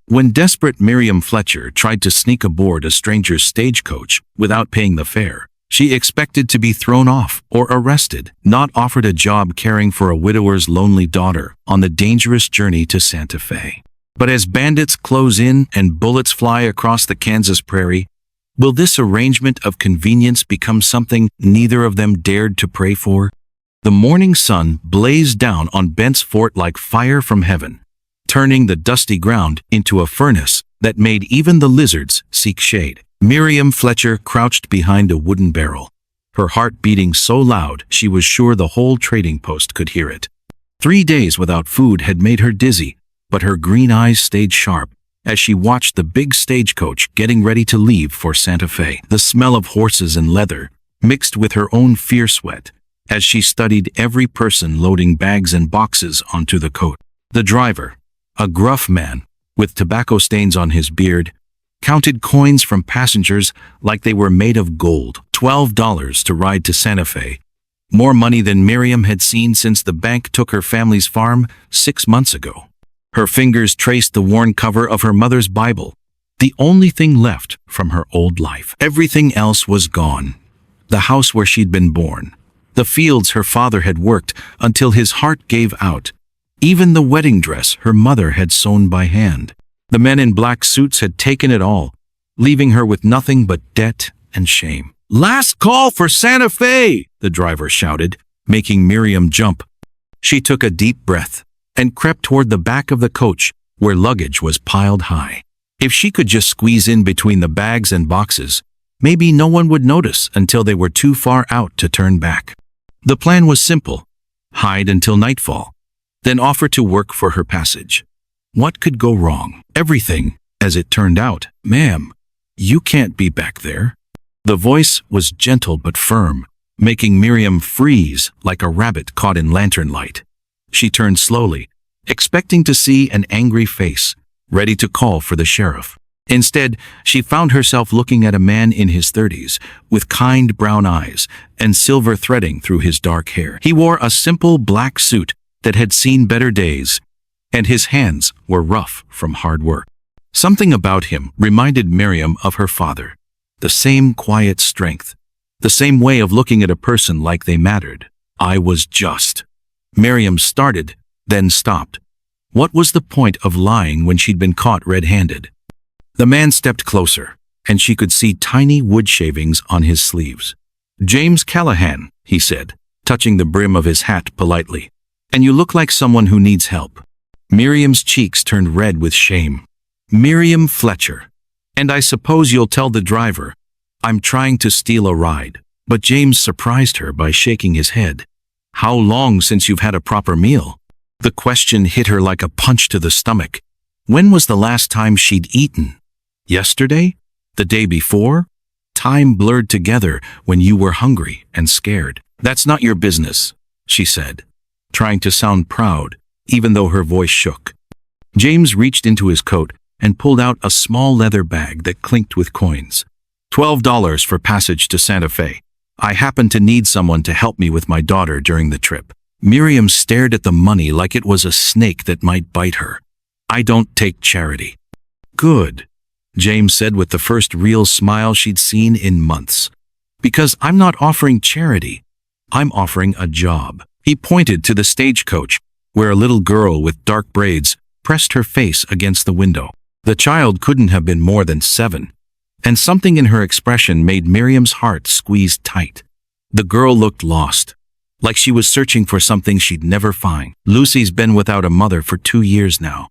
When desperate Miriam Fletcher tried to sneak aboard a stranger's stagecoach without paying the fare, she expected to be thrown off or arrested, not offered a job caring for a widower's lonely daughter on the dangerous journey to Santa Fe. But as bandits close in and bullets fly across the Kansas prairie, will this arrangement of convenience become something neither of them dared to pray for? The morning sun blazed down on Bent's fort like fire from heaven, turning the dusty ground into a furnace that made even the lizards seek shade. Miriam Fletcher crouched behind a wooden barrel, her heart beating so loud she was sure the whole trading post could hear it. 3 days without food had made her dizzy, but her green eyes stayed sharp as she watched the big stagecoach getting ready to leave for Santa Fe. The smell of horses and leather mixed with her own fierce sweat as she studied every person loading bags and boxes onto the coach. The driver, a gruff man with tobacco stains on his beard, counted coins from passengers like they were made of gold. $12 to ride to Santa Fe. More money than Miriam had seen since the bank took her family's farm 6 months ago. Her fingers traced the worn cover of her mother's Bible, the only thing left from her old life. Everything else was gone. The house where she'd been born, the fields her father had worked until his heart gave out, even the wedding dress her mother had sewn by hand. The men in black suits had taken it all, leaving her with nothing but debt and shame. "Last call for Santa Fe!" the driver shouted, making Miriam jump. She took a deep breath and crept toward the back of the coach where luggage was piled high. If she could just squeeze in between the bags and boxes, maybe no one would notice until they were too far out to turn back. The plan was simple: hide until nightfall, then offer to work for her passage. What could go wrong? Everything, as it turned out. "Ma'am, you can't be back there." The voice was gentle but firm, making Miriam freeze like a rabbit caught in lantern light. She turned slowly, expecting to see an angry face, ready to call for the sheriff. Instead, she found herself looking at a man in his 30s, with kind brown eyes and silver threading through his dark hair. He wore a simple black suit that had seen better days, and his hands were rough from hard work. Something about him reminded Miriam of her father. The same quiet strength, the same way of looking at a person like they mattered. "I was just." Miriam started, then stopped. What was the point of lying when she'd been caught red-handed? The man stepped closer, and she could see tiny wood shavings on his sleeves. "James Callahan," he said, touching the brim of his hat politely. "And you look like someone who needs help." Miriam's cheeks turned red with shame. "Miriam Fletcher. And I suppose you'll tell the driver I'm trying to steal a ride." But James surprised her by shaking his head. "How long since you've had a proper meal?" The question hit her like a punch to the stomach. When was the last time she'd eaten? Yesterday? The day before? Time blurred together when you were hungry and scared. "That's not your business," she said, trying to sound proud, even though her voice shook. James reached into his coat and pulled out a small leather bag that clinked with coins. $12 for passage to Santa Fe. I happen to need someone to help me with my daughter during the trip. Miriam stared at the money like it was a snake that might bite her. "I don't take charity." "Good," James said with the first real smile she'd seen in months. "Because I'm not offering charity. I'm offering a job." He pointed to the stagecoach, where a little girl with dark braids pressed her face against the window. The child couldn't have been more than 7, and something in her expression made Miriam's heart squeeze tight. The girl looked lost, like she was searching for something she'd never find. "Lucy's been without a mother for 2 years now,"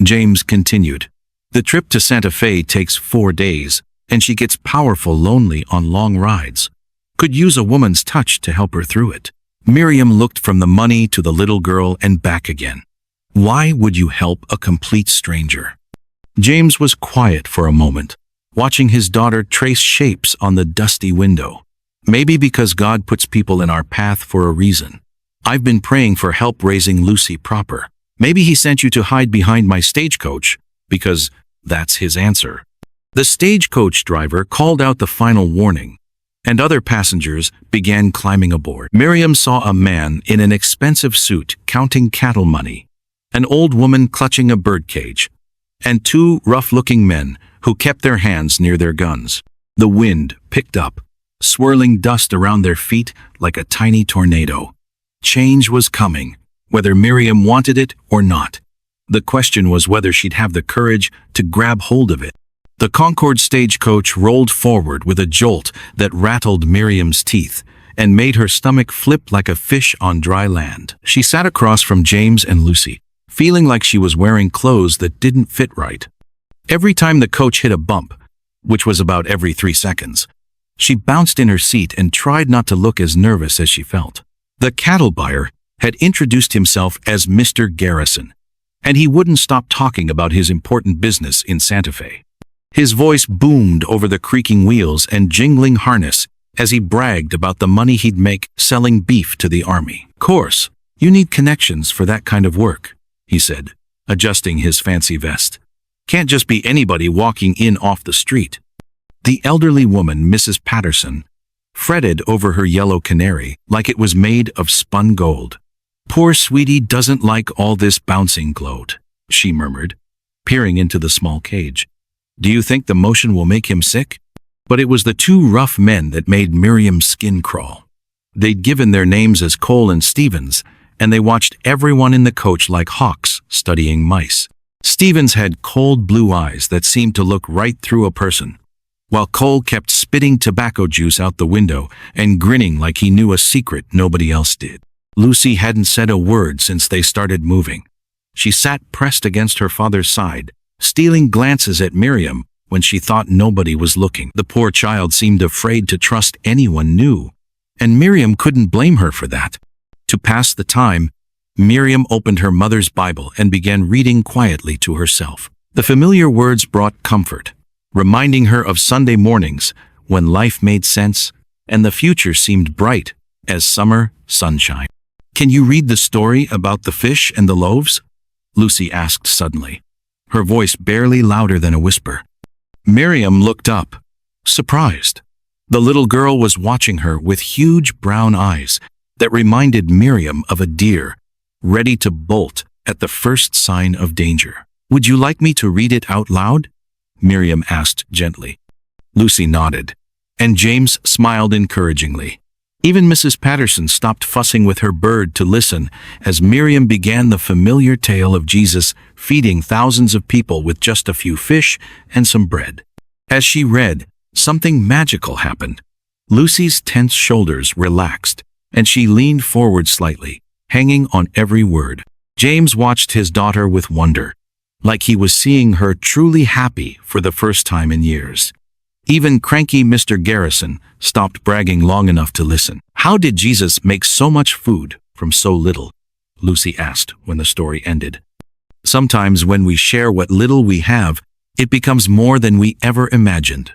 James continued. "The trip to Santa Fe takes 4 days, and she gets powerful lonely on long rides. Could use a woman's touch to help her through it." Miriam looked from the money to the little girl and back again. Why would you help a complete stranger? James was quiet for a moment, watching his daughter trace shapes on the dusty window. "Maybe because God puts people in our path for a reason. I've been praying for help raising Lucy proper. Maybe he sent you to hide behind my stagecoach, because that's his answer." The stagecoach driver called out the final warning, and other passengers began climbing aboard. Miriam saw a man in an expensive suit counting cattle money, an old woman clutching a birdcage, and two rough-looking men who kept their hands near their guns. The wind picked up, swirling dust around their feet like a tiny tornado. Change was coming, whether Miriam wanted it or not. The question was whether she'd have the courage to grab hold of it. The Concord stagecoach rolled forward with a jolt that rattled Miriam's teeth and made her stomach flip like a fish on dry land. She sat across from James and Lucy, feeling like she was wearing clothes that didn't fit right. Every time the coach hit a bump, which was about every 3 seconds, she bounced in her seat and tried not to look as nervous as she felt. The cattle buyer had introduced himself as Mr. Garrison, and he wouldn't stop talking about his important business in Santa Fe. His voice boomed over the creaking wheels and jingling harness as he bragged about the money he'd make selling beef to the army. "Course, you need connections for that kind of work," he said, adjusting his fancy vest. "Can't just be anybody walking in off the street." The elderly woman, Mrs. Patterson, fretted over her yellow canary like it was made of spun gold. "Poor sweetie doesn't like all this bouncing gloat," she murmured, peering into the small cage. "Do you think the motion will make him sick?" But it was the two rough men that made Miriam's skin crawl. They'd given their names as Cole and Stevens, and they watched everyone in the coach like hawks studying mice. Stevens had cold blue eyes that seemed to look right through a person, while Cole kept spitting tobacco juice out the window and grinning like he knew a secret nobody else did. Lucy hadn't said a word since they started moving. She sat pressed against her father's side, stealing glances at Miriam when she thought nobody was looking. The poor child seemed afraid to trust anyone new, and Miriam couldn't blame her for that. To pass the time, Miriam opened her mother's Bible and began reading quietly to herself. The familiar words brought comfort, reminding her of Sunday mornings when life made sense and the future seemed bright as summer sunshine. "Can you read the story about the fish and the loaves?" Lucy asked suddenly, her voice barely louder than a whisper. Miriam looked up, surprised. The little girl was watching her with huge brown eyes that reminded Miriam of a deer, ready to bolt at the first sign of danger. "Would you like me to read it out loud?" Miriam asked gently. Lucy nodded, and James smiled encouragingly. Even Mrs. Patterson stopped fussing with her bird to listen as Miriam began the familiar tale of Jesus feeding thousands of people with just a few fish and some bread. As she read, something magical happened. Lucy's tense shoulders relaxed, and she leaned forward slightly, hanging on every word. James watched his daughter with wonder, like he was seeing her truly happy for the first time in years. Even cranky Mr. Garrison stopped bragging long enough to listen. "How did Jesus make so much food from so little?" Lucy asked when the story ended. "Sometimes when we share what little we have, it becomes more than we ever imagined,"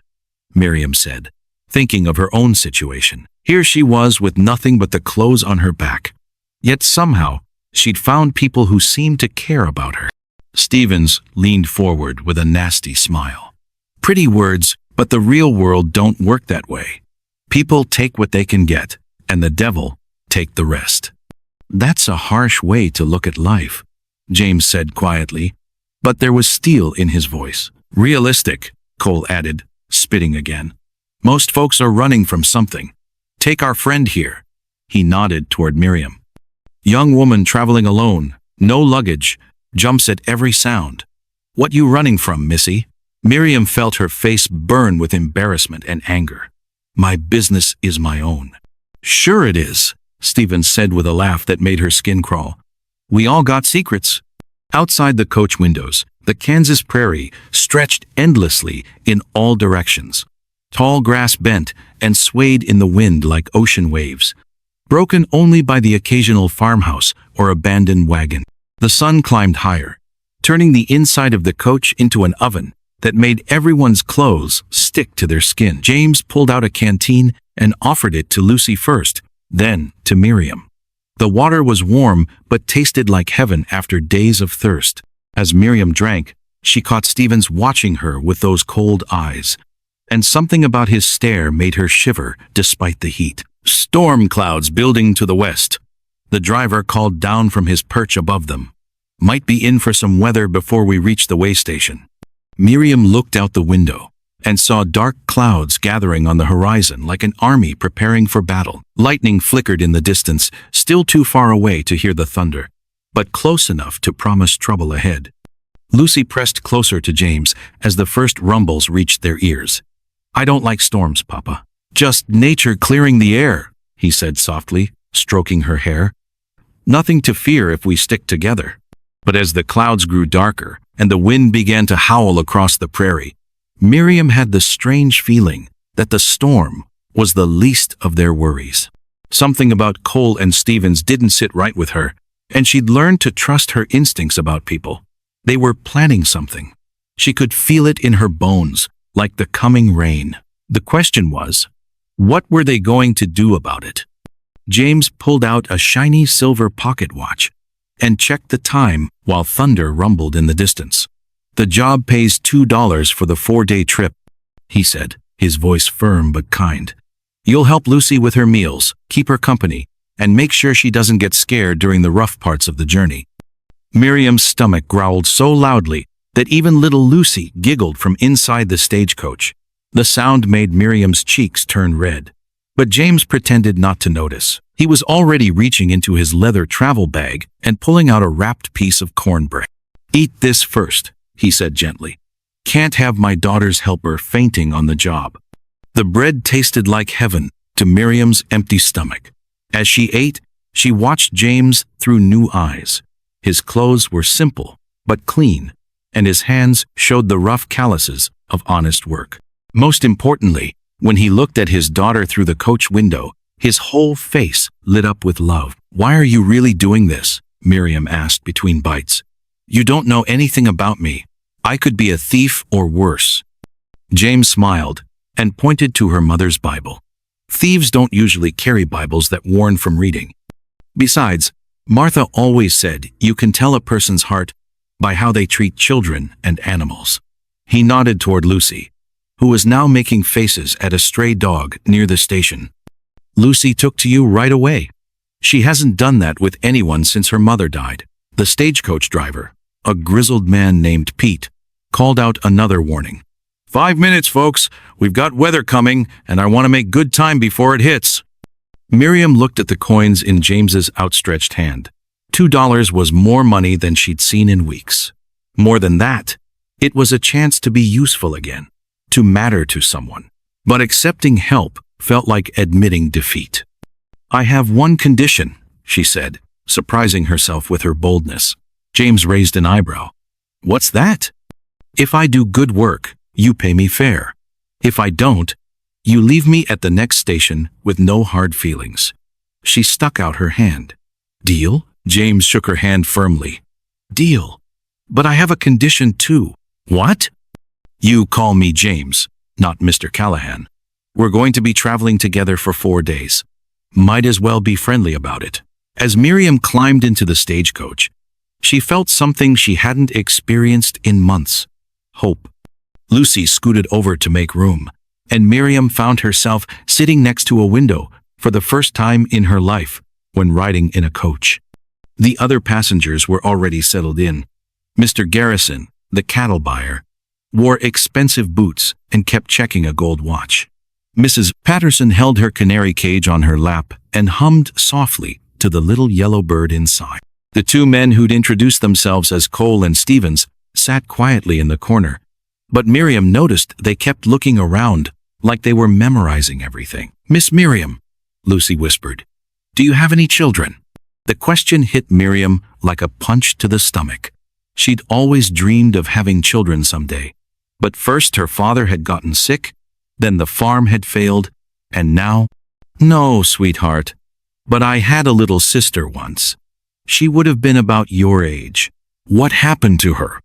Miriam said, thinking of her own situation. Here she was with nothing but the clothes on her back. Yet somehow, she'd found people who seemed to care about her. Stevens leaned forward with a nasty smile. "Pretty words, but the real world don't work that way. People take what they can get, and the devil take the rest." "That's a harsh way to look at life," James said quietly, but there was steel in his voice. "Realistic," Cole added, spitting again. "Most folks are running from something. Take our friend here." He nodded toward Miriam. "Young woman traveling alone, no luggage, jumps at every sound. What you running from, missy?" Miriam felt her face burn with embarrassment and anger. "My business is my own." "Sure it is," Stevens said with a laugh that made her skin crawl. "We all got secrets." Outside the coach windows, the Kansas prairie stretched endlessly in all directions. Tall grass bent and swayed in the wind like ocean waves, broken only by the occasional farmhouse or abandoned wagon. The sun climbed higher, turning the inside of the coach into an oven that made everyone's clothes stick to their skin. James pulled out a canteen and offered it to Lucy first, then to Miriam. The water was warm but tasted like heaven after days of thirst. As Miriam drank, she caught Stevens watching her with those cold eyes, and something about his stare made her shiver despite the heat. "Storm clouds building to the west," the driver called down from his perch above them. Might be in for some weather before we reach the way station. Miriam looked out the window and saw dark clouds gathering on the horizon like an army preparing for battle. Lightning flickered in the distance, still too far away to hear the thunder, but close enough to promise trouble ahead. Lucy pressed closer to James as the first rumbles reached their ears. "I don't like storms, Papa. Just nature clearing the air," he said softly, stroking her hair. "Nothing to fear if we stick together." But as the clouds grew darker and the wind began to howl across the prairie, Miriam had the strange feeling that the storm was the least of their worries. Something about Cole and Stevens didn't sit right with her, and she'd learned to trust her instincts about people. They were planning something. She could feel it in her bones, like the coming rain. The question was, what were they going to do about it? James pulled out a shiny silver pocket watch and checked the time while thunder rumbled in the distance. "The job pays $2 for the 4-day trip," he said, his voice firm but kind. "You'll help Lucy with her meals, keep her company, and make sure she doesn't get scared during the rough parts of the journey." Miriam's stomach growled so loudly that even little Lucy giggled from inside the stagecoach. The sound made Miriam's cheeks turn red, but James pretended not to notice. He was already reaching into his leather travel bag and pulling out a wrapped piece of cornbread. "Eat this first," he said gently. "Can't have my daughter's helper fainting on the job." The bread tasted like heaven to Miriam's empty stomach. As she ate, she watched James through new eyes. His clothes were simple but clean, and his hands showed the rough calluses of honest work. Most importantly, when he looked at his daughter through the coach window, his whole face lit up with love. "Why are you really doing this?" Miriam asked between bites. "You don't know anything about me. I could be a thief or worse." James smiled and pointed to her mother's Bible. "Thieves don't usually carry Bibles that warn from reading. Besides, Martha always said you can tell a person's heart by how they treat children and animals." He nodded toward Lucy, who was now making faces at a stray dog near the station. "Lucy took to you right away. She hasn't done that with anyone since her mother died." The stagecoach driver, a grizzled man named Pete, called out another warning. "5 minutes, folks. We've got weather coming, and I want to make good time before it hits." Miriam looked at the coins in James's outstretched hand. $2 was more money than she'd seen in weeks. More than that, it was a chance to be useful again, to matter to someone. But accepting help felt like admitting defeat. "I have one condition," she said, surprising herself with her boldness. James raised an eyebrow. "What's that?" "If I do good work, you pay me fair. If I don't, you leave me at the next station with no hard feelings." She stuck out her hand. "Deal?" James shook her hand firmly. "Deal. But I have a condition too." "What?" "You call me James, not Mr. Callahan. We're going to be traveling together for 4 days. Might as well be friendly about it." As Miriam climbed into the stagecoach, she felt something she hadn't experienced in months. Hope. Lucy scooted over to make room, and Miriam found herself sitting next to a window for the first time in her life when riding in a coach. The other passengers were already settled in. Mr. Garrison, the cattle buyer, wore expensive boots and kept checking a gold watch. Mrs. Patterson held her canary cage on her lap and hummed softly to the little yellow bird inside. The 2 men who'd introduced themselves as Cole and Stevens sat quietly in the corner, but Miriam noticed they kept looking around like they were memorizing everything. "Miss Miriam," Lucy whispered, "do you have any children?" The question hit Miriam like a punch to the stomach. She'd always dreamed of having children someday, but first her father had gotten sick, then the farm had failed, and now— "No, sweetheart, but I had a little sister once. She would have been about your age. What happened to her?"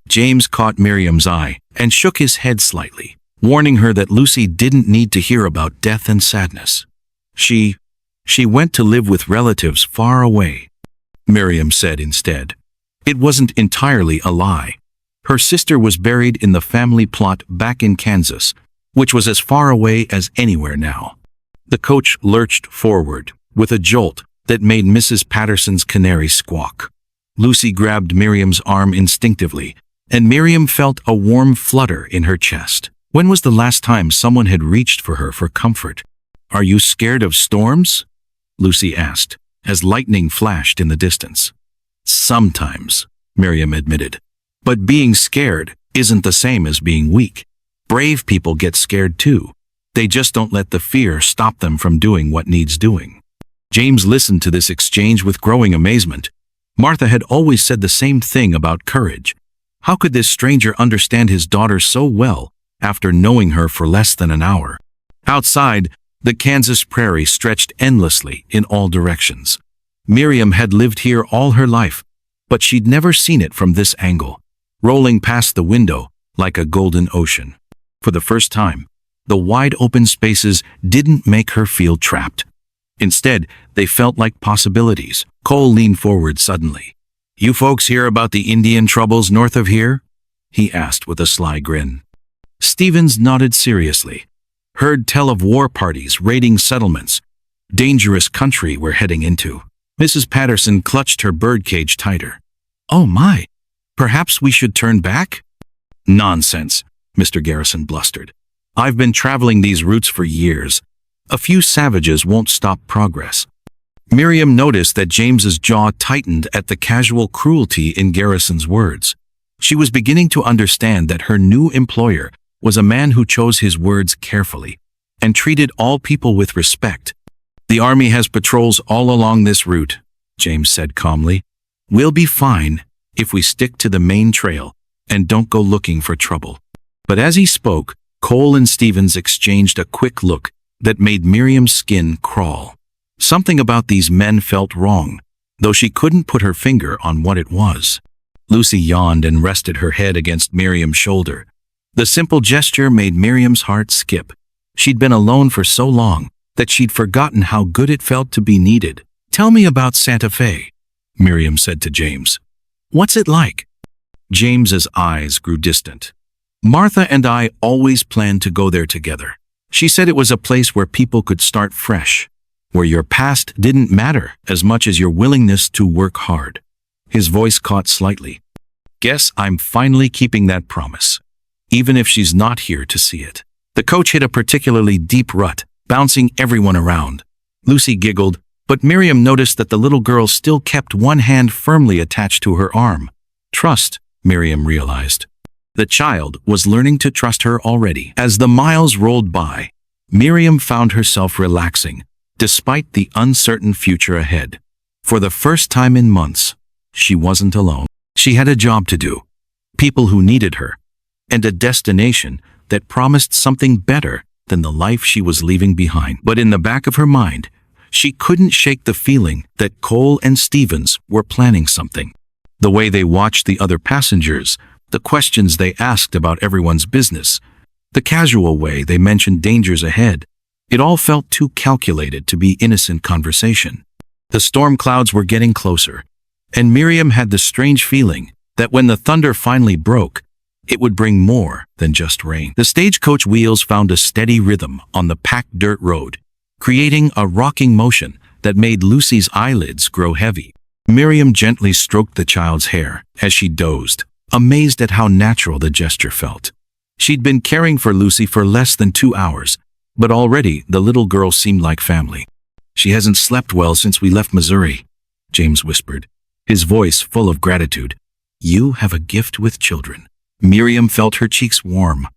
James caught Miriam's eye and shook his head slightly, warning her that Lucy didn't need to hear about death and sadness. She went to live with relatives far away," Miriam said instead. It wasn't entirely a lie. Her sister was buried in the family plot back in Kansas, which was as far away as anywhere now. The coach lurched forward with a jolt that made Mrs. Patterson's canary squawk. Lucy grabbed Miriam's arm instinctively, and Miriam felt a warm flutter in her chest. When was the last time someone had reached for her for comfort? "Are you scared of storms?" Lucy asked, as lightning flashed in the distance. "Sometimes," Miriam admitted. "But being scared isn't the same as being weak. Brave people get scared too. They just don't let the fear stop them from doing what needs doing." James listened to this exchange with growing amazement. Martha had always said the same thing about courage. How could this stranger understand his daughter so well after knowing her for less than an hour? Outside, the Kansas prairie stretched endlessly in all directions. Miriam had lived here all her life, but she'd never seen it from this angle, rolling past the window like a golden ocean. For the first time, the wide open spaces didn't make her feel trapped. Instead, they felt like possibilities. Cole leaned forward suddenly. "You folks hear about the Indian troubles north of here?" he asked with a sly grin. Stevens nodded seriously. "Heard tell of war parties raiding settlements. Dangerous country we're heading into." Mrs. Patterson clutched her birdcage tighter. "Oh my, perhaps we should turn back?" "Nonsense," Mr. Garrison blustered. "I've been traveling these routes for years. A few savages won't stop progress." Miriam noticed that James's jaw tightened at the casual cruelty in Garrison's words. She was beginning to understand that her new employer was a man who chose his words carefully and treated all people with respect. "The Army has patrols all along this route," James said calmly. "We'll be fine if we stick to the main trail and don't go looking for trouble." But as he spoke, Cole and Stevens exchanged a quick look that made Miriam's skin crawl. Something about these men felt wrong, though she couldn't put her finger on what it was. Lucy yawned and rested her head against Miriam's shoulder. The simple gesture made Miriam's heart skip. She'd been alone for so long that she'd forgotten how good it felt to be needed. "Tell me about Santa Fe," Miriam said to James. "What's it like?" James's eyes grew distant. "Martha and I always planned to go there together. She said it was a place where people could start fresh, where your past didn't matter as much as your willingness to work hard." His voice caught slightly. "Guess I'm finally keeping that promise, even if she's not here to see it." The coach hit a particularly deep rut, bouncing everyone around. Lucy giggled, but Miriam noticed that the little girl still kept one hand firmly attached to her arm. Trust, Miriam realized. The child was learning to trust her already. As the miles rolled by, Miriam found herself relaxing, despite the uncertain future ahead. For the first time in months, she wasn't alone. She had a job to do, people who needed her, and a destination that promised something better than the life she was leaving behind. But in the back of her mind, she couldn't shake the feeling that Cole and Stevens were planning something. The way they watched the other passengers, the questions they asked about everyone's business, the casual way they mentioned dangers ahead, it all felt too calculated to be innocent conversation. The storm clouds were getting closer, and Miriam had the strange feeling that when the thunder finally broke, it would bring more than just rain. The stagecoach wheels found a steady rhythm on the packed dirt road, creating a rocking motion that made Lucy's eyelids grow heavy. Miriam gently stroked the child's hair as she dozed, amazed at how natural the gesture felt. She'd been caring for Lucy for less than 2 hours, but already the little girl seemed like family. "She hasn't slept well since we left Missouri," James whispered, his voice full of gratitude. "You have a gift with children." Miriam felt her cheeks warm.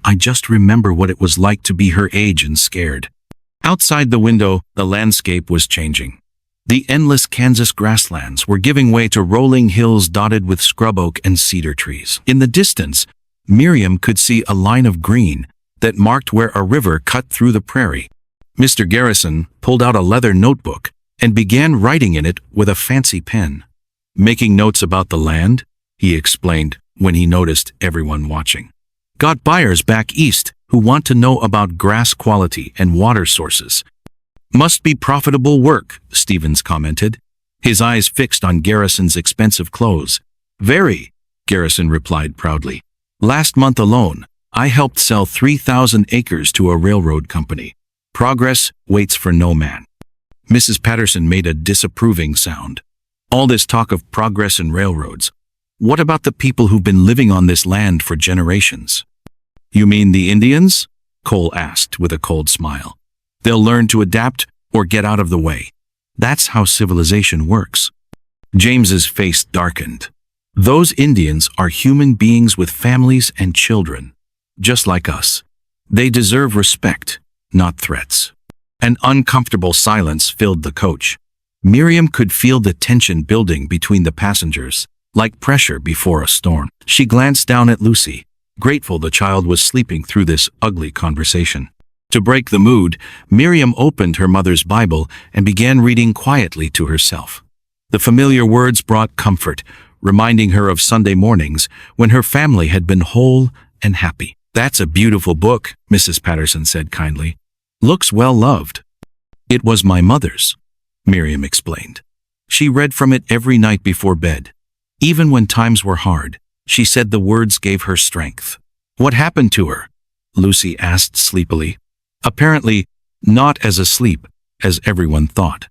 "I just remember what it was like to be her age and scared." Outside the window, the landscape was changing. The endless Kansas grasslands were giving way to rolling hills dotted with scrub oak and cedar trees. In the distance, Miriam could see a line of green that marked where a river cut through the prairie. Mr. Garrison pulled out a leather notebook and began writing in it with a fancy pen. "Making notes about the land," he explained when he noticed everyone watching. "Got buyers back east who want to know about grass quality and water sources." "Must be profitable work," Stevens commented, his eyes fixed on Garrison's expensive clothes. "Very," Garrison replied proudly. "Last month alone, I helped sell 3,000 acres to a railroad company. Progress waits for no man." Mrs. Patterson made a disapproving sound. All this talk of progress and railroads. What about the people who've been living on this land for generations? You mean the Indians? Cole asked with a cold smile. They'll learn to adapt or get out of the way. That's how civilization works. James's face darkened. Those Indians are human beings with families and children, just like us. They deserve respect, not threats. An uncomfortable silence filled the coach. Miriam could feel the tension building between the passengers, like pressure before a storm. She glanced down at Lucy, grateful the child was sleeping through this ugly conversation. To break the mood, Miriam opened her mother's Bible and began reading quietly to herself. The familiar words brought comfort, reminding her of Sunday mornings when her family had been whole and happy. "That's a beautiful book," Mrs. Patterson said kindly. "Looks well loved." "It was my mother's," Miriam explained. "She read from it every night before bed. Even when times were hard, she said the words gave her strength." "What happened to her?" Lucy asked sleepily. Apparently, not as asleep as everyone thought.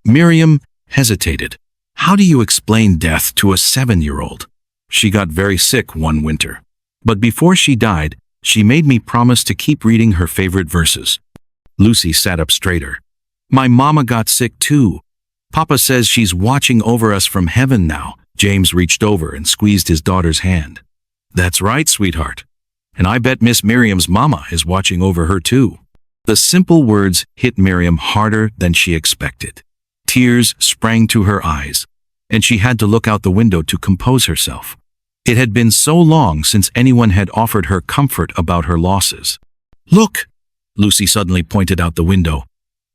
Miriam hesitated. How do you explain death to a 7-year-old? "She got very sick one winter. But before she died, she made me promise to keep reading her favorite verses." Lucy sat up straighter. "My mama got sick too. Papa says she's watching over us from heaven now." James reached over and squeezed his daughter's hand. "That's right, sweetheart. And I bet Miss Miriam's mama is watching over her too." The simple words hit Miriam harder than she expected. Tears sprang to her eyes, and she had to look out the window to compose herself. It had been so long since anyone had offered her comfort about her losses. "Look!" Lucy suddenly pointed out the window.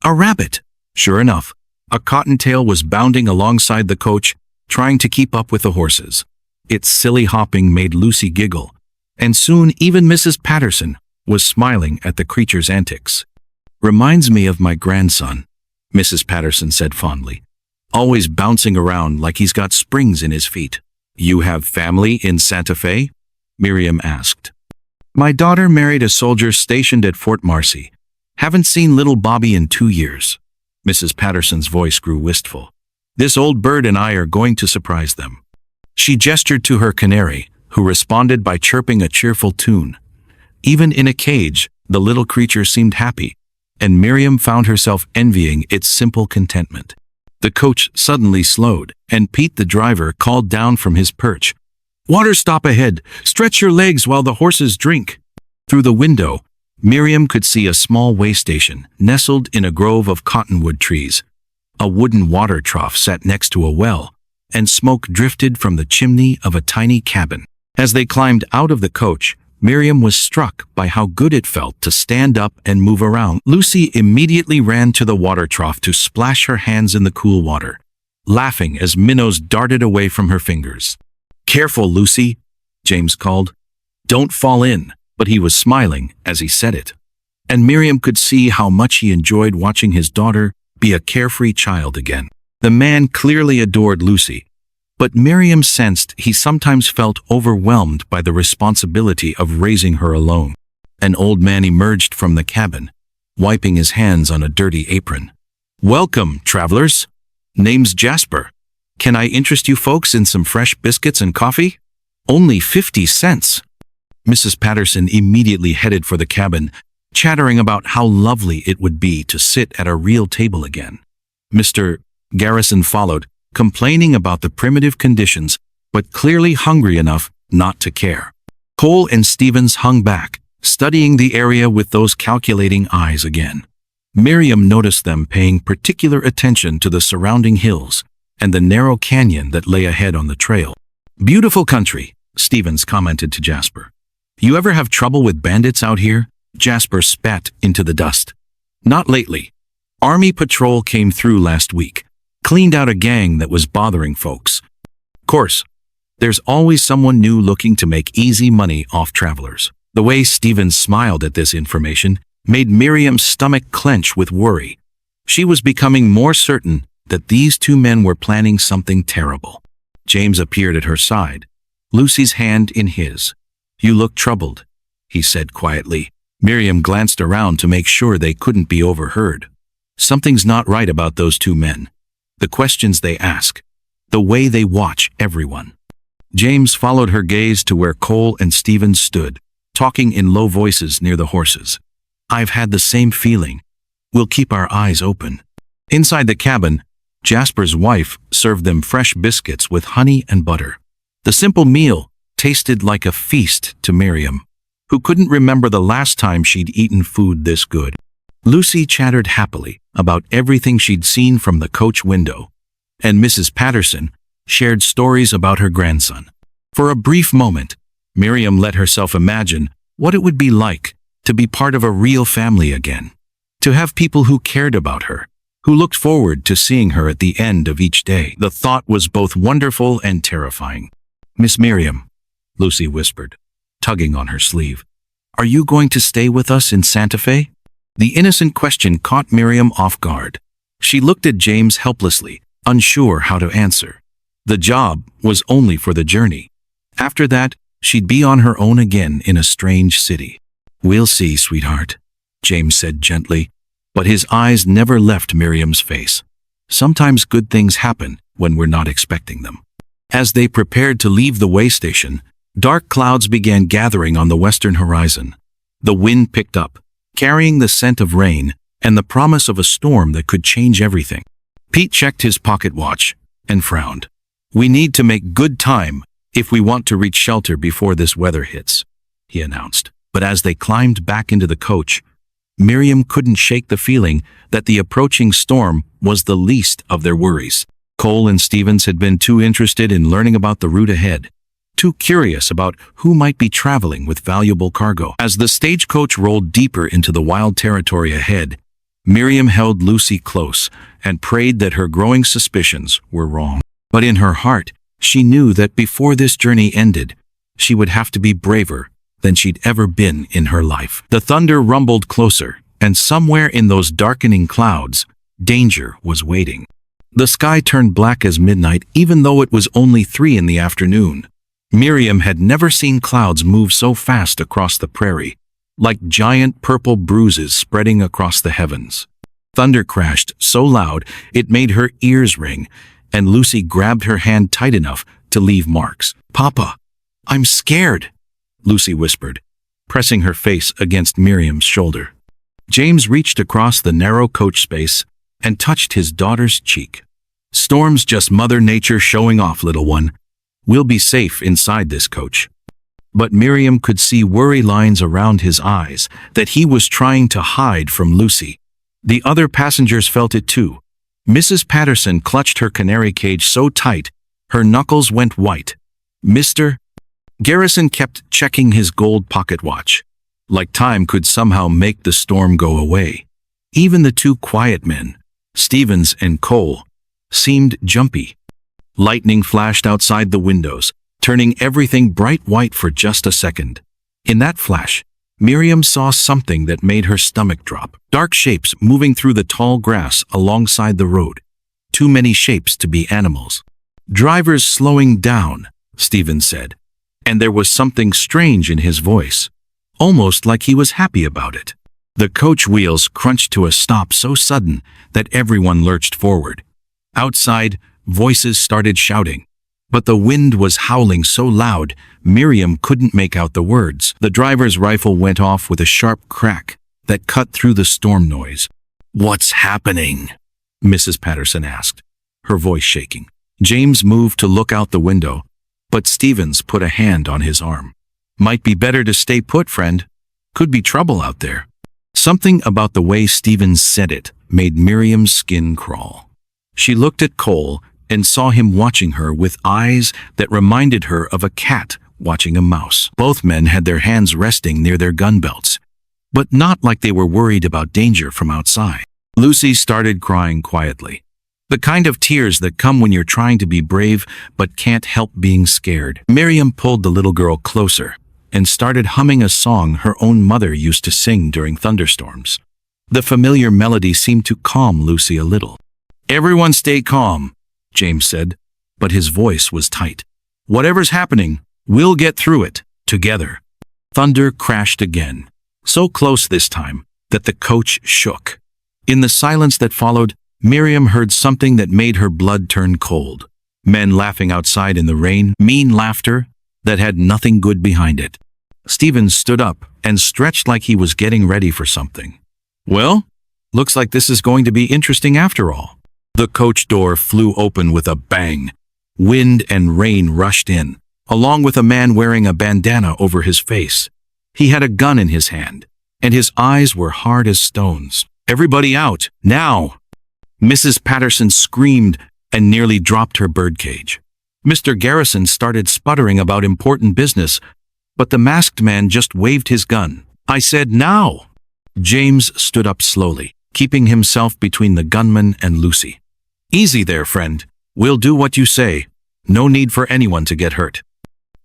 "A rabbit!" Sure enough, a cottontail was bounding alongside the coach, trying to keep up with the horses. Its silly hopping made Lucy giggle, and soon even Mrs. Patterson was smiling at the creature's antics. "Reminds me of my grandson," Mrs. Patterson said fondly. "Always bouncing around like he's got springs in his feet." "You have family in Santa Fe?" Miriam asked. "My daughter married a soldier stationed at Fort Marcy. Haven't seen little Bobby in 2 years." Mrs. Patterson's voice grew wistful. "This old bird and I are going to surprise them." She gestured to her canary, who responded by chirping a cheerful tune. Even in a cage, the little creature seemed happy, and Miriam found herself envying its simple contentment. The coach suddenly slowed, and Pete the driver called down from his perch. "Water stop ahead! Stretch your legs while the horses drink!" Through the window, Miriam could see a small way station nestled in a grove of cottonwood trees. A wooden water trough sat next to a well, and smoke drifted from the chimney of a tiny cabin. As they climbed out of the coach, Miriam was struck by how good it felt to stand up and move around. Lucy immediately ran to the water trough to splash her hands in the cool water, laughing as minnows darted away from her fingers. "Careful, Lucy," James called. "Don't fall in," but he was smiling as he said it. And Miriam could see how much he enjoyed watching his daughter be a carefree child again. The man clearly adored Lucy, but Miriam sensed he sometimes felt overwhelmed by the responsibility of raising her alone. An old man emerged from the cabin, wiping his hands on a dirty apron. "Welcome, travelers. Name's Jasper. Can I interest you folks in some fresh biscuits and coffee? Only 50 cents. Mrs. Patterson immediately headed for the cabin, chattering about how lovely it would be to sit at a real table again. Mr. Garrison followed, complaining about the primitive conditions, but clearly hungry enough not to care. Cole and Stevens hung back, studying the area with those calculating eyes again. Miriam noticed them paying particular attention to the surrounding hills and the narrow canyon that lay ahead on the trail. "Beautiful country," Stevens commented to Jasper. "You ever have trouble with bandits out here?" Jasper spat into the dust. "Not lately. Army patrol came through last week, cleaned out a gang that was bothering folks. Of course, there's always someone new looking to make easy money off travelers." The way Stevens smiled at this information made Miriam's stomach clench with worry. She was becoming more certain that these two men were planning something terrible. James appeared at her side, Lucy's hand in his. "You look troubled," he said quietly. Miriam glanced around to make sure they couldn't be overheard. Something's not right about those two men. The questions they ask, the way they watch everyone. James followed her gaze to where Cole and Stephen stood, talking in low voices near the horses. "I've had the same feeling. We'll keep our eyes open." Inside the cabin, Jasper's wife served them fresh biscuits with honey and butter. The simple meal tasted like a feast to Miriam, who couldn't remember the last time she'd eaten food this good. Lucy chattered happily about everything she'd seen from the coach window, and Mrs. Patterson shared stories about her grandson. For a brief moment, Miriam let herself imagine what it would be like to be part of a real family again, to have people who cared about her, who looked forward to seeing her at the end of each day. The thought was both wonderful and terrifying. "Miss Miriam," Lucy whispered, tugging on her sleeve, "are you going to stay with us in Santa Fe?" The innocent question caught Miriam off guard. She looked at James helplessly, unsure how to answer. The job was only for the journey. After that, she'd be on her own again in a strange city. "We'll see, sweetheart," James said gently, but his eyes never left Miriam's face. Sometimes good things happen when we're not expecting them. As they prepared to leave the way station, dark clouds began gathering on the western horizon. The wind picked up, carrying the scent of rain and the promise of a storm that could change everything. Pete checked his pocket watch and frowned. "We need to make good time if we want to reach shelter before this weather hits," he announced. But as they climbed back into the coach, Miriam couldn't shake the feeling that the approaching storm was the least of their worries. Cole and Stevens had been too interested in learning about the route ahead, too curious about who might be traveling with valuable cargo. As the stagecoach rolled deeper into the wild territory ahead, Miriam held Lucy close and prayed that her growing suspicions were wrong. But in her heart, she knew that before this journey ended, she would have to be braver than she'd ever been in her life. The thunder rumbled closer, and somewhere in those darkening clouds, danger was waiting. The sky turned black as midnight, even though it was only 3 in the afternoon. Miriam had never seen clouds move so fast across the prairie, like giant purple bruises spreading across the heavens. Thunder crashed so loud it made her ears ring, and Lucy grabbed her hand tight enough to leave marks. "Papa, I'm scared," Lucy whispered, pressing her face against Miriam's shoulder. James reached across the narrow coach space and touched his daughter's cheek. "Storm's just Mother Nature showing off, little one. We'll be safe inside this coach." But Miriam could see worry lines around his eyes that he was trying to hide from Lucy. The other passengers felt it too. Mrs. Patterson clutched her canary cage so tight, her knuckles went white. Mr. Garrison kept checking his gold pocket watch, like time could somehow make the storm go away. Even the 2 quiet men, Stevens and Cole, seemed jumpy. Lightning flashed outside the windows, turning everything bright white for just a second. In that flash, Miriam saw something that made her stomach drop. Dark shapes moving through the tall grass alongside the road. Too many shapes to be animals. "Driver's slowing down," Stevens said, and there was something strange in his voice, almost like he was happy about it. The coach wheels crunched to a stop so sudden that everyone lurched forward. Outside, voices started shouting, but the wind was howling so loud Miriam couldn't make out the words. The driver's rifle went off with a sharp crack that cut through the storm noise. "What's happening?" Mrs. Patterson asked, her voice shaking. James moved to look out the window, but Stevens put a hand on his arm. "Might be better to stay put, friend. Could be trouble out there." Something about the way Stevens said it made Miriam's skin crawl. She looked at Cole and saw him watching her with eyes that reminded her of a cat watching a mouse. Both men had their hands resting near their gun belts, but not like they were worried about danger from outside. Lucy started crying quietly, the kind of tears that come when you're trying to be brave but can't help being scared. Miriam pulled the little girl closer and started humming a song her own mother used to sing during thunderstorms. The familiar melody seemed to calm Lucy a little. "Everyone stay calm," James said, but his voice was tight. "Whatever's happening, we'll get through it, together." Thunder crashed again, so close this time that the coach shook. In the silence that followed, Miriam heard something that made her blood turn cold. Men laughing outside in the rain, mean laughter that had nothing good behind it. Stevens stood up and stretched like he was getting ready for something. Well, looks like this is going to be interesting after all. The coach door flew open with a bang. Wind and rain rushed in, along with a man wearing a bandana over his face. He had a gun in his hand, and his eyes were hard as stones. "Everybody out, now!" Mrs. Patterson screamed and nearly dropped her birdcage. Mr. Garrison started sputtering about important business, but the masked man just waved his gun. "I said now!" James stood up slowly, keeping himself between the gunman and Lucy. "Easy there, friend. We'll do what you say. No need for anyone to get hurt."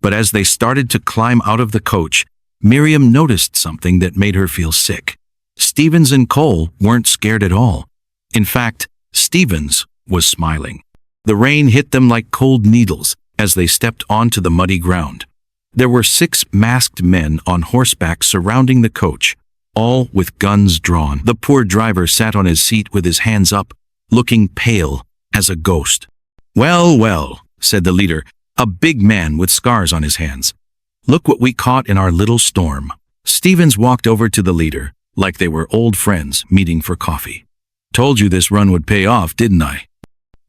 But as they started to climb out of the coach, Miriam noticed something that made her feel sick. Stevens and Cole weren't scared at all. In fact, Stevens was smiling. The rain hit them like cold needles as they stepped onto the muddy ground. There were 6 masked men on horseback surrounding the coach, all with guns drawn. The poor driver sat on his seat with his hands up, looking pale as a ghost. "Well, well," said the leader, a big man with scars on his hands. "Look what we caught in our little storm." Stevens walked over to the leader, like they were old friends meeting for coffee. "Told you this run would pay off, didn't I?"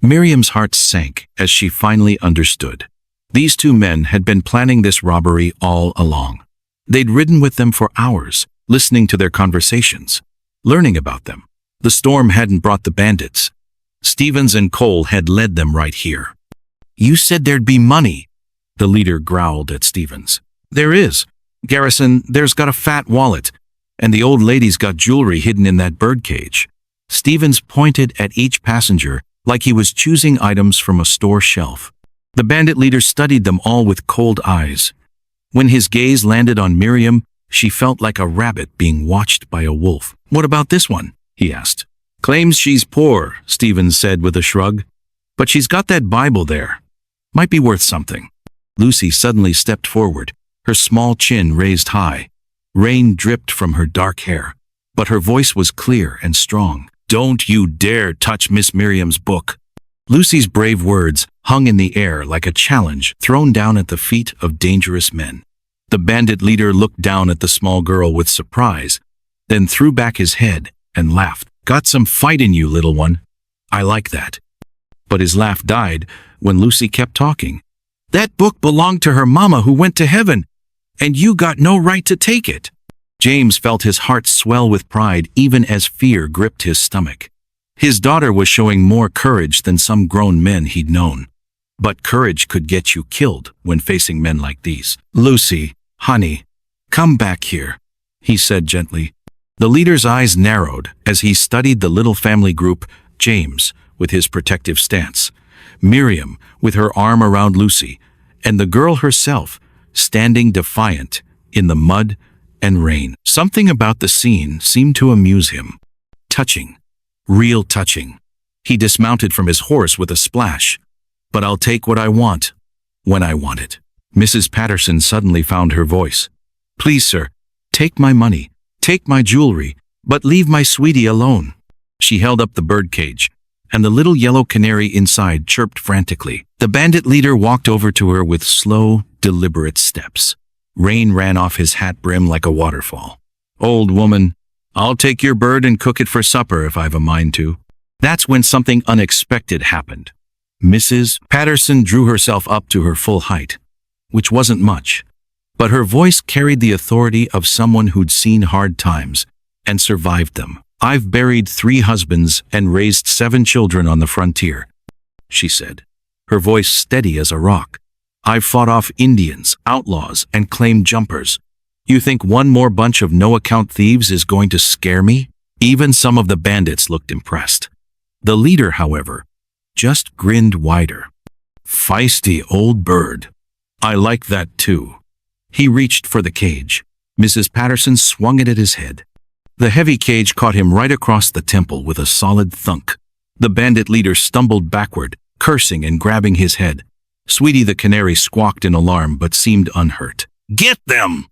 Miriam's heart sank as she finally understood. These 2 men had been planning this robbery all along. They'd ridden with them for hours, listening to their conversations, learning about them. The storm hadn't brought the bandits. Stevens and Cole had led them right here. "You said there'd be money," the leader growled at Stevens. "There is. Garrison, there's got a fat wallet, and the old lady's got jewelry hidden in that birdcage." Stevens pointed at each passenger like he was choosing items from a store shelf. The bandit leader studied them all with cold eyes. When his gaze landed on Miriam, she felt like a rabbit being watched by a wolf. "What about this one?" he asked. "Claims she's poor," Stevens said with a shrug. "But she's got that Bible there. Might be worth something." Lucy suddenly stepped forward, her small chin raised high. Rain dripped from her dark hair, but her voice was clear and strong. "Don't you dare touch Miss Miriam's book." Lucy's brave words hung in the air like a challenge thrown down at the feet of dangerous men. The bandit leader looked down at the small girl with surprise, then threw back his head and laughed. "Got some fight in you, little one. I like that." But his laugh died when Lucy kept talking. "That book belonged to her mama who went to heaven, and you got no right to take it." James felt his heart swell with pride even as fear gripped his stomach. His daughter was showing more courage than some grown men he'd known. But courage could get you killed when facing men like these. "Lucy, honey, come back here," he said gently. The leader's eyes narrowed as he studied the little family group, James with his protective stance, Miriam with her arm around Lucy, and the girl herself standing defiant in the mud and rain. Something about the scene seemed to amuse him. Touching. Real touching. He dismounted from his horse with a splash. "But I'll take what I want, when I want it." Mrs. Patterson suddenly found her voice. "Please, sir, take my money, take my jewelry, but leave my sweetie alone." She held up the birdcage, and the little yellow canary inside chirped frantically. The bandit leader walked over to her with slow, deliberate steps. Rain ran off his hat brim like a waterfall. "Old woman, I'll take your bird and cook it for supper if I've a mind to." That's when something unexpected happened. Mrs. Patterson drew herself up to her full height, which wasn't much, but her voice carried the authority of someone who'd seen hard times and survived them. "I've buried 3 husbands and raised 7 children on the frontier," she said, her voice steady as a rock. "I've fought off Indians, outlaws, and claimed jumpers. You think one more bunch of no-account thieves is going to scare me?" Even some of the bandits looked impressed. The leader, however, just grinned wider. "Feisty old bird. I like that too." He reached for the cage. Mrs. Patterson swung it at his head. The heavy cage caught him right across the temple with a solid thunk. The bandit leader stumbled backward, cursing and grabbing his head. Sweetie the canary squawked in alarm but seemed unhurt. "Get them!"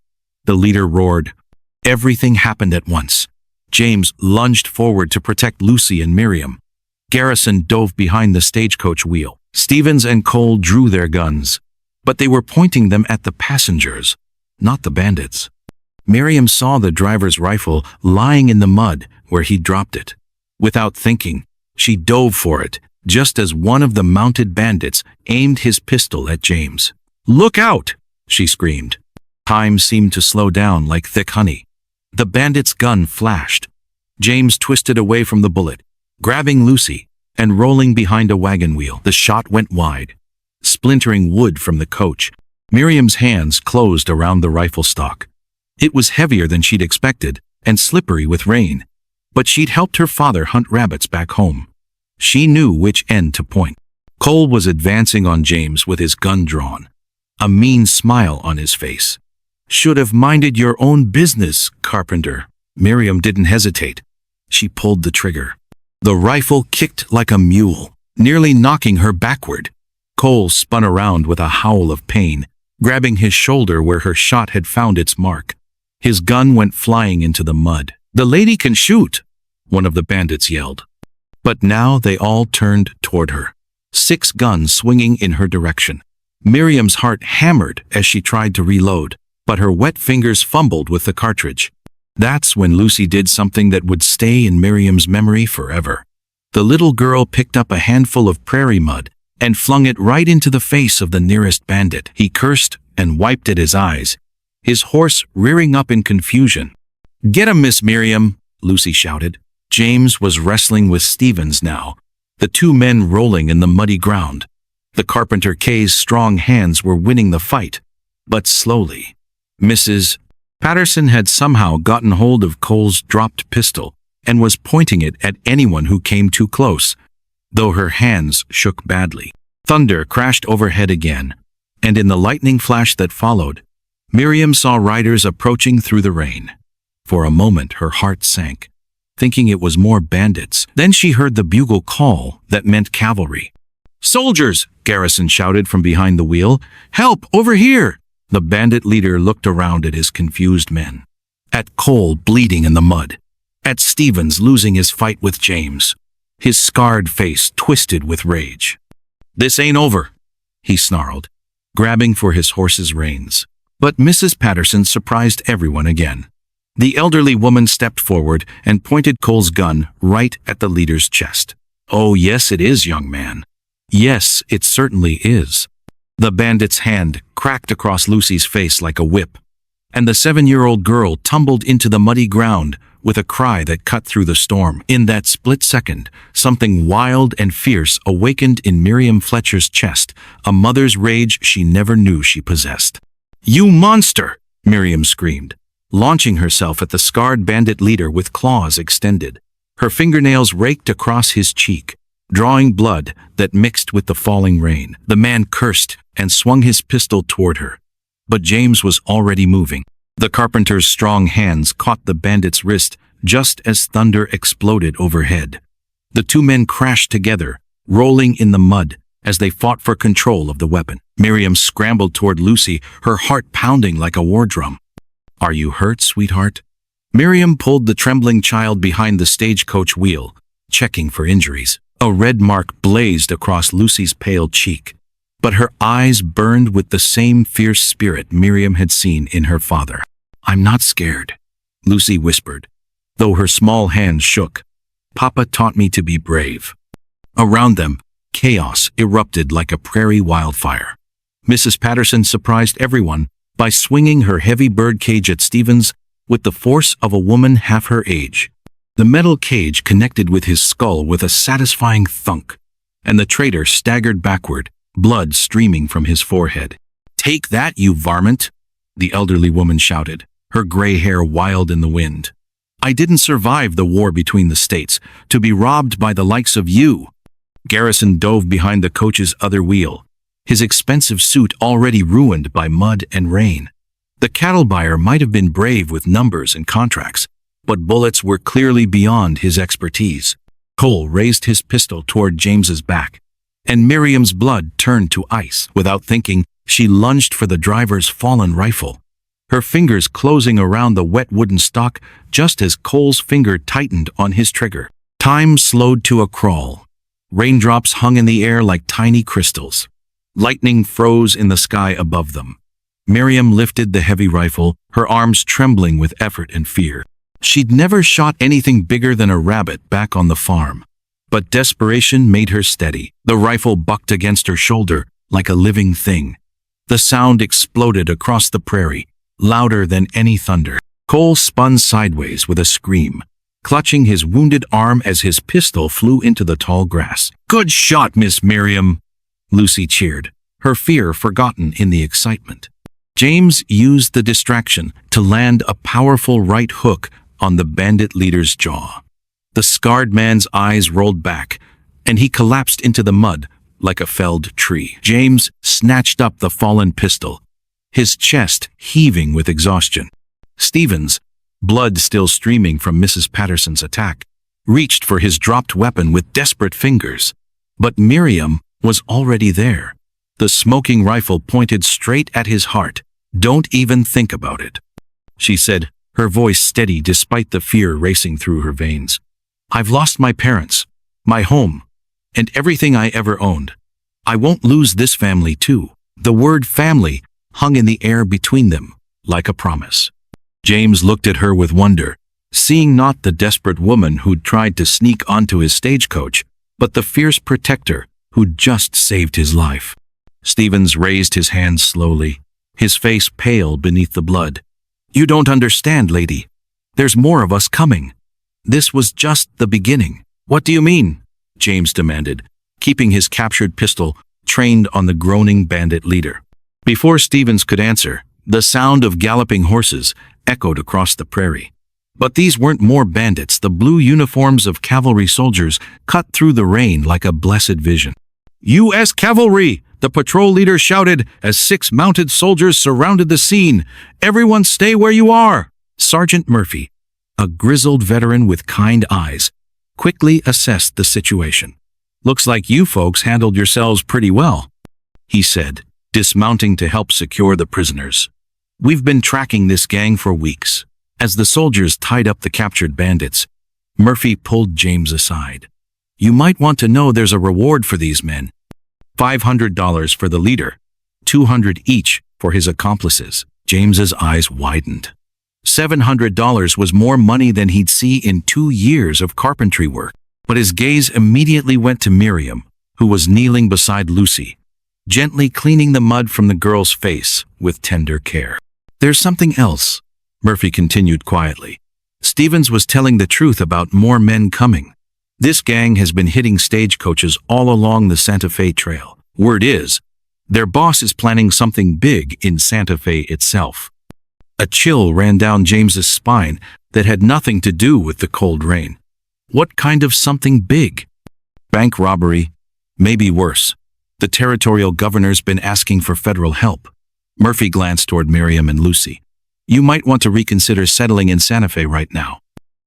the leader roared. Everything happened at once. James lunged forward to protect Lucy and Miriam. Garrison dove behind the stagecoach wheel. Stevens and Cole drew their guns, but they were pointing them at the passengers, not the bandits. Miriam saw the driver's rifle lying in the mud where he dropped it. Without thinking, she dove for it, just as one of the mounted bandits aimed his pistol at James. "Look out!" she screamed. Time seemed to slow down like thick honey. The bandit's gun flashed. James twisted away from the bullet, grabbing Lucy and rolling behind a wagon wheel. The shot went wide, splintering wood from the coach. Miriam's hands closed around the rifle stock. It was heavier than she'd expected and slippery with rain, but she'd helped her father hunt rabbits back home. She knew which end to point. Cole was advancing on James with his gun drawn, a mean smile on his face. "Should have minded your own business, Carpenter." Miriam didn't hesitate. She pulled the trigger. The rifle kicked like a mule, nearly knocking her backward. Cole spun around with a howl of pain, grabbing his shoulder where her shot had found its mark. His gun went flying into the mud. "The lady can shoot," one of the bandits yelled. But now they all turned toward her, 6 guns swinging in her direction. Miriam's heart hammered as she tried to reload, but her wet fingers fumbled with the cartridge. That's when Lucy did something that would stay in Miriam's memory forever. The little girl picked up a handful of prairie mud and flung it right into the face of the nearest bandit. He cursed and wiped at his eyes, his horse rearing up in confusion. "Get him, Miss Miriam," Lucy shouted. James was wrestling with Stevens now, the 2 men rolling in the muddy ground. The Carpenter K's strong hands were winning the fight, but slowly. Mrs. Patterson had somehow gotten hold of Cole's dropped pistol and was pointing it at anyone who came too close, though her hands shook badly. Thunder crashed overhead again, and in the lightning flash that followed, Miriam saw riders approaching through the rain. For a moment her heart sank, thinking it was more bandits. Then she heard the bugle call that meant cavalry. "Soldiers!" Garrison shouted from behind the wheel. "Help, over here!" The bandit leader looked around at his confused men, at Cole bleeding in the mud, at Stevens losing his fight with James, his scarred face twisted with rage. "This ain't over," he snarled, grabbing for his horse's reins. But Mrs. Patterson surprised everyone again. The elderly woman stepped forward and pointed Cole's gun right at the leader's chest. "Oh, yes, it is, young man. Yes, it certainly is." The bandit's hand cracked across Lucy's face like a whip, and the 7-year-old girl tumbled into the muddy ground with a cry that cut through the storm. In that split second, something wild and fierce awakened in Miriam Fletcher's chest, a mother's rage she never knew she possessed. "You monster!" Miriam screamed, launching herself at the scarred bandit leader with claws extended. Her fingernails raked across his cheek, drawing blood that mixed with the falling rain. The man cursed and swung his pistol toward her, but James was already moving. The carpenter's strong hands caught the bandit's wrist just as thunder exploded overhead. The 2 men crashed together, rolling in the mud as they fought for control of the weapon. Miriam scrambled toward Lucy, her heart pounding like a war drum. "Are you hurt, sweetheart?" Miriam pulled the trembling child behind the stagecoach wheel, checking for injuries. A red mark blazed across Lucy's pale cheek, but her eyes burned with the same fierce spirit Miriam had seen in her father. "I'm not scared," Lucy whispered, though her small hands shook. "Papa taught me to be brave." Around them, chaos erupted like a prairie wildfire. Mrs. Patterson surprised everyone by swinging her heavy bird cage at Stevens with the force of a woman half her age. The metal cage connected with his skull with a satisfying thunk, and the traitor staggered backward, blood streaming from his forehead. "Take that, you varmint!" the elderly woman shouted, her gray hair wild in the wind. "I didn't survive the war between the states to be robbed by the likes of you." Garrison dove behind the coach's other wheel, his expensive suit already ruined by mud and rain. The cattle buyer might have been brave with numbers and contracts, but bullets were clearly beyond his expertise. Cole raised his pistol toward James's back, and Miriam's blood turned to ice. Without thinking, she lunged for the driver's fallen rifle, her fingers closing around the wet wooden stock just as Cole's finger tightened on his trigger. Time slowed to a crawl. Raindrops hung in the air like tiny crystals. Lightning froze in the sky above them. Miriam lifted the heavy rifle, her arms trembling with effort and fear. She'd never shot anything bigger than a rabbit back on the farm. But desperation made her steady. The rifle bucked against her shoulder like a living thing. The sound exploded across the prairie, louder than any thunder. Cole spun sideways with a scream, clutching his wounded arm as his pistol flew into the tall grass. "Good shot, Miss Miriam," Lucy cheered, her fear forgotten in the excitement. James used the distraction to land a powerful right hook on the bandit leader's jaw. The scarred man's eyes rolled back, and he collapsed into the mud like a felled tree. James snatched up the fallen pistol, his chest heaving with exhaustion. Stevens, blood still streaming from Mrs. Patterson's attack, reached for his dropped weapon with desperate fingers. But Miriam was already there. The smoking rifle pointed straight at his heart. "Don't even think about it," she said, her voice steady despite the fear racing through her veins. "I've lost my parents, my home, and everything I ever owned. I won't lose this family too." The word family hung in the air between them, like a promise. James looked at her with wonder, seeing not the desperate woman who'd tried to sneak onto his stagecoach, but the fierce protector who'd just saved his life. Stevens raised his hand slowly, his face pale beneath the blood. "You don't understand, lady. There's more of us coming. This was just the beginning." "What do you mean?" James demanded, keeping his captured pistol trained on the groaning bandit leader. Before Stevens could answer, the sound of galloping horses echoed across the prairie. But these weren't more bandits. The blue uniforms of cavalry soldiers cut through the rain like a blessed vision. "U.S. Cavalry!" the patrol leader shouted as 6 mounted soldiers surrounded the scene. "Everyone stay where you are!" Sergeant Murphy, a grizzled veteran with kind eyes, quickly assessed the situation. "Looks like you folks handled yourselves pretty well," he said, dismounting to help secure the prisoners. "We've been tracking this gang for weeks." As the soldiers tied up the captured bandits, Murphy pulled James aside. "You might want to know there's a reward for these men. $500 for the leader, $200 each for his accomplices." James's eyes widened. $700 was more money than he'd see in 2 years of carpentry work. But his gaze immediately went to Miriam, who was kneeling beside Lucy, gently cleaning the mud from the girl's face with tender care. "There's something else," Murphy continued quietly. "Stevens was telling the truth about more men coming. This gang has been hitting stagecoaches all along the Santa Fe Trail. Word is, their boss is planning something big in Santa Fe itself." A chill ran down James's spine that had nothing to do with the cold rain. What kind of something big? Bank robbery? Maybe worse. The territorial governor's been asking for federal help. Murphy glanced toward Miriam and Lucy. "You might want to reconsider settling in Santa Fe right now."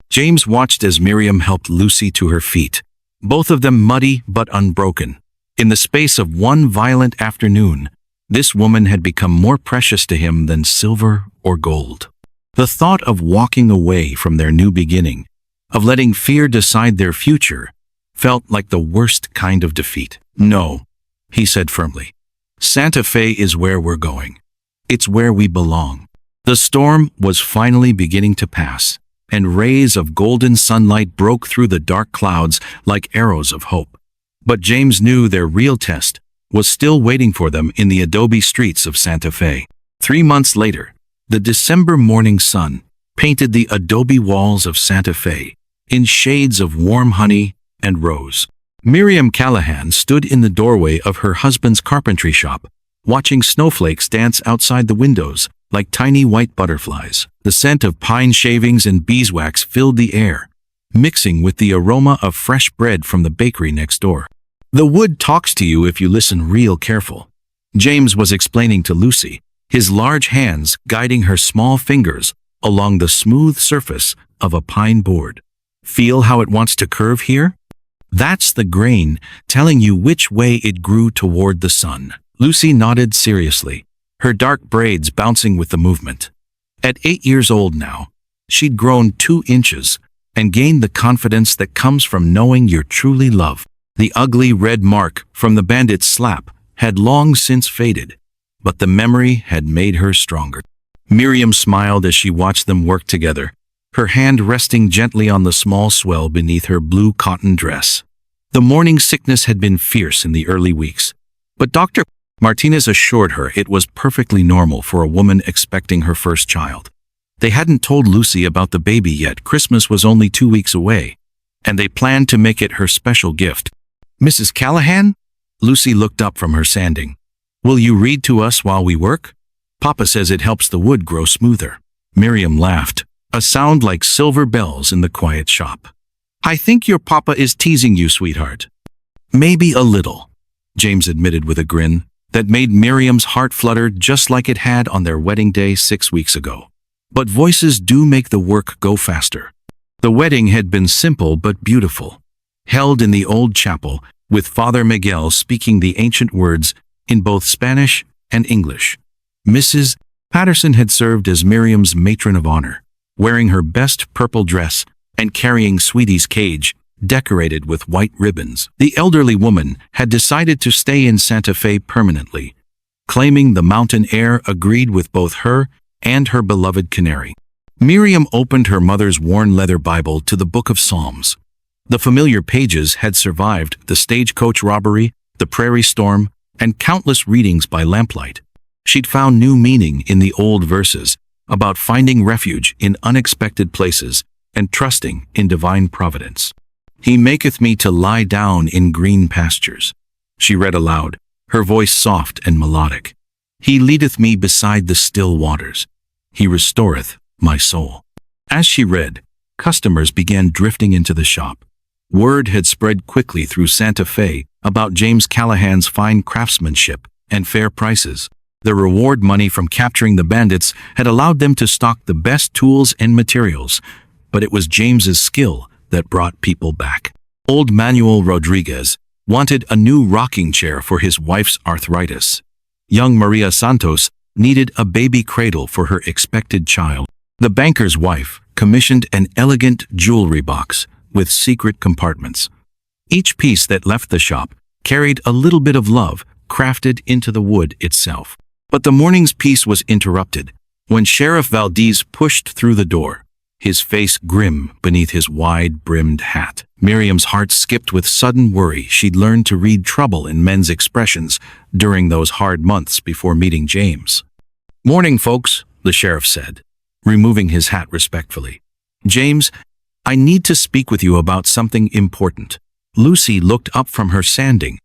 James watched as Miriam helped Lucy to her feet, both of them muddy but unbroken. In the space of one violent afternoon, this woman had become more precious to him than silver or gold. The thought of walking away from their new beginning, of letting fear decide their future, felt like the worst kind of defeat. "No," he said firmly. "Santa Fe is where we're going. It's where we belong." The storm was finally beginning to pass, and rays of golden sunlight broke through the dark clouds like arrows of hope. But James knew their real test was still waiting for them in the adobe streets of Santa Fe. 3 months later, the December morning sun painted the adobe walls of Santa Fe in shades of warm honey and rose. Miriam Callahan stood in the doorway of her husband's carpentry shop, watching snowflakes dance outside the windows like tiny white butterflies. The scent of pine shavings and beeswax filled the air, mixing with the aroma of fresh bread from the bakery next door. "The wood talks to you if you listen real careful," James was explaining to Lucy, his large hands guiding her small fingers along the smooth surface of a pine board. "Feel how it wants to curve here? That's the grain telling you which way it grew toward the sun." Lucy nodded seriously, her dark braids bouncing with the movement. At 8 years old now, she'd grown 2 inches and gained the confidence that comes from knowing you're truly loved. The ugly red mark from the bandit's slap had long since faded, but the memory had made her stronger. Miriam smiled as she watched them work together, her hand resting gently on the small swell beneath her blue cotton dress. The morning sickness had been fierce in the early weeks, but Dr. Martinez assured her it was perfectly normal for a woman expecting her first child. They hadn't told Lucy about the baby yet. Christmas was only 2 weeks away, and they planned to make it her special gift. "Mrs. Callahan?" Lucy looked up from her sanding. "Will you read to us while we work? Papa says it helps the wood grow smoother." Miriam laughed, a sound like silver bells in the quiet shop. "I think your papa is teasing you, sweetheart." "Maybe a little," James admitted with a grin that made Miriam's heart flutter just like it had on their wedding day 6 weeks ago. But voices do make the work go faster. The wedding had been simple but beautiful, held in the old chapel, with Father Miguel speaking the ancient words in both Spanish and English. Mrs. Patterson had served as Miriam's matron of honor, wearing her best purple dress and carrying Sweetie's cage, decorated with white ribbons. The elderly woman had decided to stay in Santa Fe permanently, claiming the mountain air agreed with both her and her beloved canary. Miriam opened her mother's worn leather Bible to the Book of Psalms. The familiar pages had survived the stagecoach robbery, the prairie storm, and countless readings by lamplight. She'd found new meaning in the old verses about finding refuge in unexpected places and trusting in divine providence. "He maketh me to lie down in green pastures," she read aloud, her voice soft and melodic. "He leadeth me beside the still waters. He restoreth my soul." As she read, customers began drifting into the shop. Word had spread quickly through Santa Fe about James Callahan's fine craftsmanship and fair prices. The reward money from capturing the bandits had allowed them to stock the best tools and materials, but it was James's skill that brought people back. Old Manuel Rodriguez wanted a new rocking chair for his wife's arthritis. Young Maria Santos needed a baby cradle for her expected child. The banker's wife commissioned an elegant jewelry box with secret compartments. Each piece that left the shop carried a little bit of love crafted into the wood itself. But the morning's peace was interrupted when Sheriff Valdez pushed through the door, his face grim beneath his wide-brimmed hat. Miriam's heart skipped with sudden worry. She'd learned to read trouble in men's expressions during those hard months before meeting James. "Morning, folks," the sheriff said, removing his hat respectfully. "James, I need to speak with you about something important." Lucy looked up from her sanding,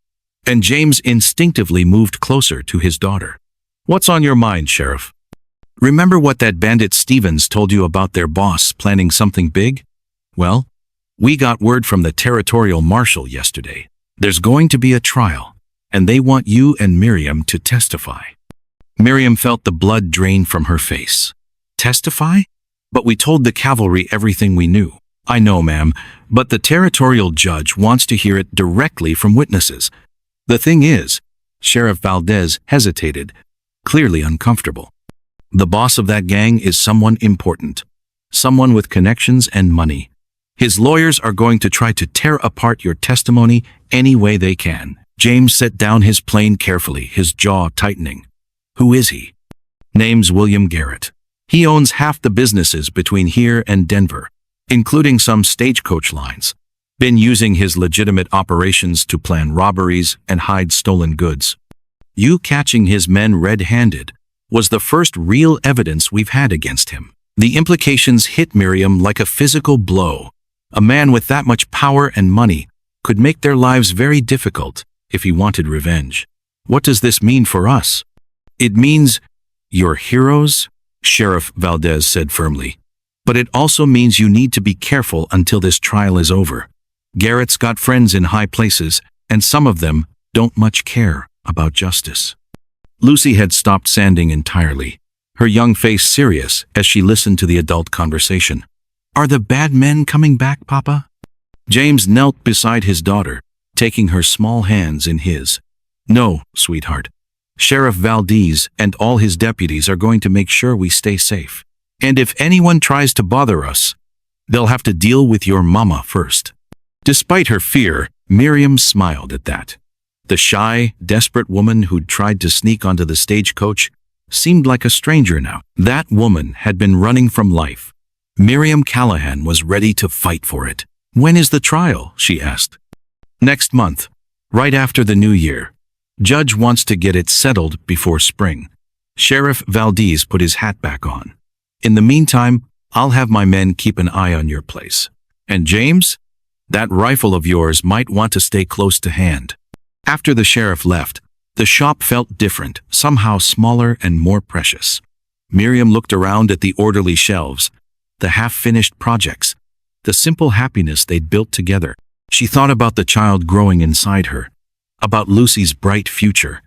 and James instinctively moved closer to his daughter. "What's on your mind, Sheriff? Remember what that bandit Stevens told you about their boss planning something big? Well, we got word from the territorial marshal yesterday. There's going to be a trial, and they want you and Miriam to testify." Miriam felt the blood drain from her face. "Testify? But we told the cavalry everything we knew." "I know, ma'am, but the territorial judge wants to hear it directly from witnesses. The thing is," Sheriff Valdez hesitated, clearly uncomfortable, "the boss of that gang is someone important, someone with connections and money. His lawyers are going to try to tear apart your testimony any way they can." James set down his plane carefully, his jaw tightening. "Who is he?" "Name's William Garrett. He owns half the businesses between here and Denver, including some stagecoach lines. Been using his legitimate operations to plan robberies and hide stolen goods. You catching his men red-handed was the first real evidence we've had against him." The implications hit Miriam like a physical blow. A man with that much power and money could make their lives very difficult if he wanted revenge. "What does this mean for us?" "It means you're heroes," Sheriff Valdez said firmly. "But it also means you need to be careful until this trial is over. Garrett's got friends in high places, and some of them don't much care about justice." Lucy had stopped sanding entirely, her young face serious as she listened to the adult conversation. "Are the bad men coming back, Papa?" James knelt beside his daughter, taking her small hands in his. "No, sweetheart. Sheriff Valdez and all his deputies are going to make sure we stay safe. And if anyone tries to bother us, they'll have to deal with your mama first." Despite her fear, Miriam smiled at that. The shy, desperate woman who'd tried to sneak onto the stagecoach seemed like a stranger now. That woman had been running from life. Miriam Callahan was ready to fight for it. "When is the trial?" she asked. "Next month, right after the new year. Judge wants to get it settled before spring." Sheriff Valdez put his hat back on. "In the meantime, I'll have my men keep an eye on your place. And James, that rifle of yours might want to stay close to hand." After the sheriff left, the shop felt different, somehow smaller and more precious. Miriam looked around at the orderly shelves, the half-finished projects, the simple happiness they'd built together. She thought about the child growing inside her, about Lucy's bright future,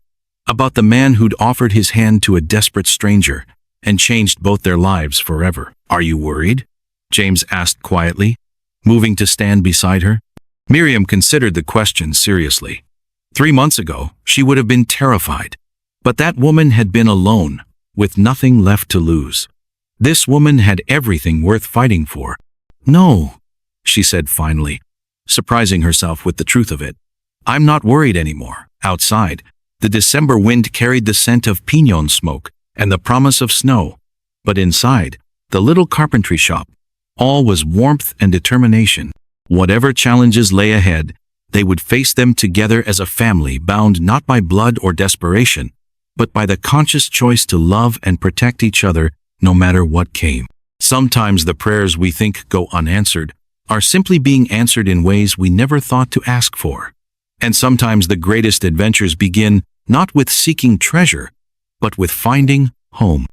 about the man who'd offered his hand to a desperate stranger and changed both their lives forever. "Are you worried?" James asked quietly, moving to stand beside her. Miriam considered the question seriously. 3 months ago, she would have been terrified. But that woman had been alone, with nothing left to lose. This woman had everything worth fighting for. "No," she said finally, surprising herself with the truth of it. "I'm not worried anymore." Outside, the December wind carried the scent of pinon smoke and the promise of snow. But inside, the little carpentry shop, all was warmth and determination. Whatever challenges lay ahead, they would face them together as a family bound not by blood or desperation, but by the conscious choice to love and protect each other no matter what came. Sometimes the prayers we think go unanswered are simply being answered in ways we never thought to ask for. And sometimes the greatest adventures begin not with seeking treasure, but with finding home.